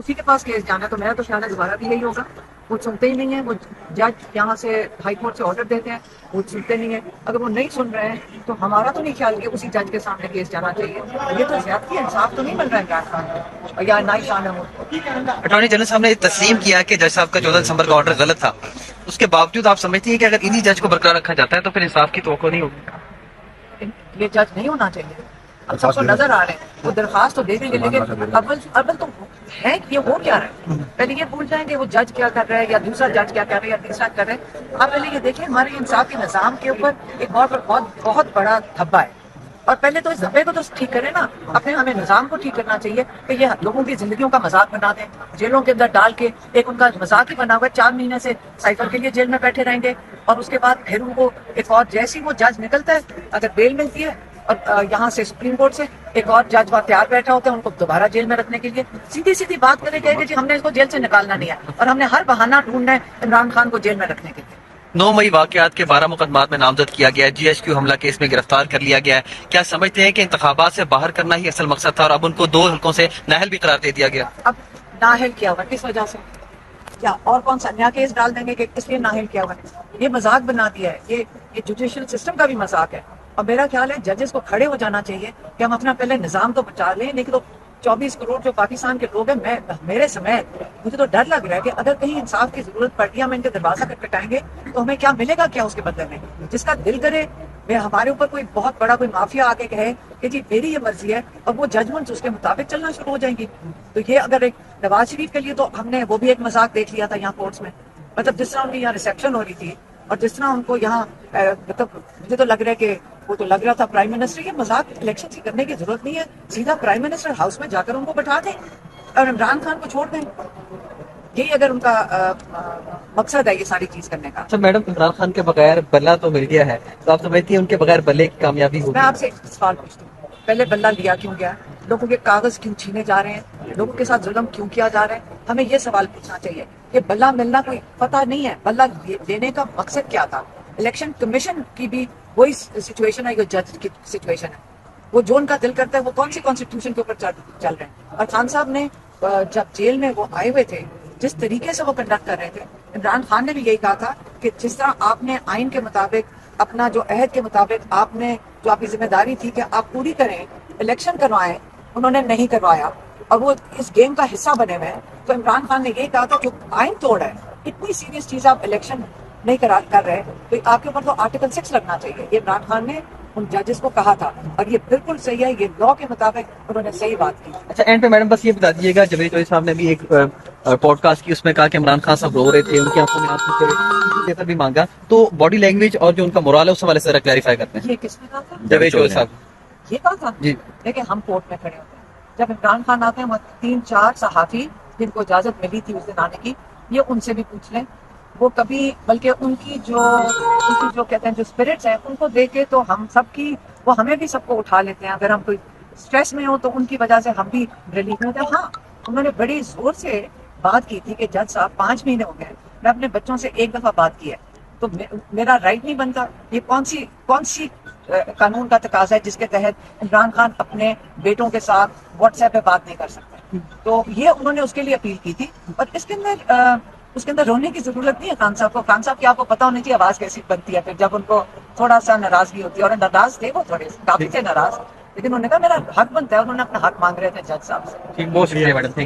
اسی کے پاس کیس جانا ہے. تو میرا تو خیال ہے دوبارہ بھی یہی ہوگا. وہ سنتے ہی نہیں ہیں. وہ جج یہاں سے ہائی کورٹ سے آرڈر دیتے ہیں, وہ سنتے نہیں ہیں. اگر وہ نہیں سن رہے ہیں تو ہمارا تو نہیں خیال کہ اسی جج کے سامنے کیس جانا چاہیے. یہ تو زیادتی ہے, انصاف تو نہیں مل رہا ہے عمران خان کو یا نائی شان ہے. اٹارنی جنرل صاحب نے تسلیم کیا کہ جج صاحب کا 14 دسمبر کا آرڈر غلط تھا. اس کے باوجود آپ سمجھتی ہیں کہ اگر انہی جج کو برقرار رکھا جاتا ہے تو پھر انصاف کی توقع نہیں ہوگی؟ یہ جج نہیں ہونا چاہیے. اب سب کو نظر آ رہے ہیں, وہ درخواست تو دے دیں گے, لیکن اول تو ہے کہ یہ ہو کیا رہا ہے. پہلے یہ بھول جائیں کہ وہ جج کیا کر رہا ہے یا دوسرا جج کیا کر رہا ہے یا تیسرا کر رہا ہے. آپ پہلے یہ دیکھیں ہمارے انصافی نظام کے اوپر ایک بہت بڑا دھبا ہے. اور پہلے تو اس دھبے کو تو ٹھیک کریں نا. ہمیں نظام کو ٹھیک کرنا چاہیے کہ یہ لوگوں کی زندگیوں کا مذاق بنا دیں, جیلوں کے اندر ڈال کے ایک ان کا مذاق ہی بنا ہوا ہے. 4 مہینے سے سائیکل کے لیے جیل میں بیٹھے رہیں گے, اور اس کے بعد پھر ان کو ایک اور جیسی وہ جج نکلتا ہے, اگر بیل ملتی ہے اور یہاں سے سپریم کورٹ سے ایک اور جج وہاں تیار بیٹھا ہوتا ہے ان کو دوبارہ جیل میں رکھنے کے لیے. سیدھی بات کرے گا کہ جی ہم نے اس کو جیل سے نکالنا نہیں ہے, اور ہم نے ہر بہانہ ڈھونڈنا ہے عمران خان کو جیل میں رکھنے کے لیے. 9 مئی واقعات کے 12 مقدمات میں نامزد کیا گیا ہے. GHQ حملہ کیس میں گرفتار کر لیا گیا ہے. کیا سمجھتے ہیں کہ انتخابات سے باہر کرنا ہی اصل مقصد تھا اور اب ان کو 2 حلقوں سے نااہل بھی قرار دے دیا گیا؟ اب نااہل کیا ہوا کس وجہ سے, کیا اور کون سا نیا کیس ڈال دیں گے کہ اس لیے نااہل کیا ہوا ہے؟ یہ مذاق بنا دیا ہے. یہ جوڈیشل سسٹم کا بھی مذاق ہے. اور میرا خیال ہے ججز کو کھڑے ہو جانا چاہیے کہ ہم اپنا پہلے نظام تو بچا لیں. لیکن تو 24 کروڑ جو پاکستان کے لوگ ہیں, میرے سمیت مجھے تو ڈر لگ رہا ہے کہ اگر کہیں انصاف کی ضرورت پڑتی ہے, ہم ان کے دروازہ کٹائیں گے تو ہمیں کیا ملے گا, کیا اس کے بدلے میں. جس کا دل کرے ہمارے اوپر کوئی بہت بڑا کوئی مافیا آ کے کہے کہ جی میری یہ مرضی ہے, اور وہ ججمنٹس اس کے مطابق چلنا شروع ہو جائیں گی. تو یہ اگر ایک نواز شریف کے لیے تو ہم نے وہ بھی ایک مذاق دیکھ لیا تھا یہاں کورٹس میں. مطلب جس طرح ان کی یہاں ریسیپشن ہو رہی تھی اور جس طرح ان کو یہاں مطلب مجھے تو لگ رہا ہے کہ وہ تو لگ رہا تھا پرائم منسٹر کے مذاق الیکشن کی کرنے کی ضرورت نہیں ہے. سیدھا پرائم منسٹر ہاؤس میں جا کر ان کو بٹھا دیں اور عمران خان کو چھوڑ دیں. یہی اگر ان کا مقصد ہے یہ ساری چیز کرنے کا. اچھا میڈم, عمران خان کے بغیر بلہ تو مل گیا ہے, تو آپ سمجھتی ہیں ان کے بغیر بلے کی کامیابی ہوگی؟ میں آپ سے ایک سوال پوچھتی ہوں, پہلے بلہ لیا کیوں گیا, لوگوں کے کاغذ کیوں چھینے جا رہے ہیں, لوگوں کے ساتھ ظلم کیوں کیا جا رہا ہے. ہمیں یہ سوال پوچھنا چاہیے. یہ بلہ ملنا کوئی پتہ نہیں ہے, بلہ لینے کا مقصد کیا تھا. الیکشن کمیشن کی بھی وہی سچویشن ہے جو جج کی سچویشن ہے. وہ جو ان کا دل کرتا ہے وہ کون سی کانسٹیٹیوشن کے اوپر چل رہے ہیں. اور خان صاحب نے جب جیل میں وہ آئے ہوئے تھے, جس طریقے سے وہ کنڈکٹ کر رہے تھے, عمران خان نے بھی یہی کہا تھا کہ جس طرح آپ نے آئین کے مطابق اپنا جو عہد کے مطابق آپ نے جو آپ کی ذمہ داری تھی کہ آپ پوری کریں, الیکشن کروائیں, انہوں نے نہیں کروایا اور وہ اس گیم کا حصہ بنے ہوئے ہیں. تو عمران خان نے یہی کہا تھا جو آئین توڑ ہے, اتنی سیریس چیز آپ الیکشن نہیں کر رہے تو آپ کے اوپر تو آرٹیکل 6 لگنا چاہیے. یہ عمران خان نے ان ججز کو کہا تھا اور یہ بالکل صحیح ہے, یہ لا کے مطابق انہوں نے صحیح بات کی. اچھا اینڈ پہ میڈم بس یہ بتا دیجیے گا, جوید چوہدری صاحب نے بھی ایک پوڈ کاسٹ کی, اس میں کہا کہ عمران خان صاحب رو رہے تھے, ان کی آنکھوں میں آنسو تھے, بھی مانگا, تو باڈی لینگویج اور جو ان کا مورال ہے اس حوالے سے ذرا کلیریفائی کرتے ہیں. یہ کس نے کہا تھا؟ جوید چوہدری صاحب. یہ کہا تھا جی دیکھیں ہم کورٹ میں کھڑے ہوتے ہیں, جب عمران خان آتے ہیں وہ 3-4 صحافی جن کو اجازت ملی تھی اس دن آنے کی, یہ ان سے بھی پوچھ لیں. وہ کبھی بلکہ ان کی جو کہتے ہیں جو اسپرٹس ہیں ان کو دیکھ کے تو ہم سب کی وہ ہمیں بھی سب کو اٹھا لیتے ہیں. اگر ہم کوئی اسٹریس میں ہو تو ان کی وجہ سے ہم بھی ریلیف میں ہوتے ہیں. ہاں انہوں نے بڑی زور سے بات کی تھی کہ جج صاحب 5 مہینے ہو گئے, میں اپنے بچوں سے ایک دفعہ بات کی ہے, تو میرا رائٹ نہیں بنتا. یہ کون سی قانون کا تقاضا ہے جس کے تحت عمران خان اپنے بیٹوں کے ساتھ واٹس ایپ پہ بات نہیں کر سکتے. تو یہ انہوں نے اس کے لیے اپیل کی تھی. اور اس کے اندر رونے کی ضرورت نہیں ہے. خان صاحب کو, خان صاحب کی آپ کو پتا ہونا چاہیے آواز کیسی بنتی ہے پھر جب ان کو تھوڑا سا ناراضگی ہوتی ہے. اور ناراض تھے وہ, تھوڑے کافی تھے ناراض, لیکن انہوں نے کہا میرا حق بنتا ہے, انہوں نے اپنا حق مانگ رہے تھے جج صاحب سے. بہت شکریہ میڈم.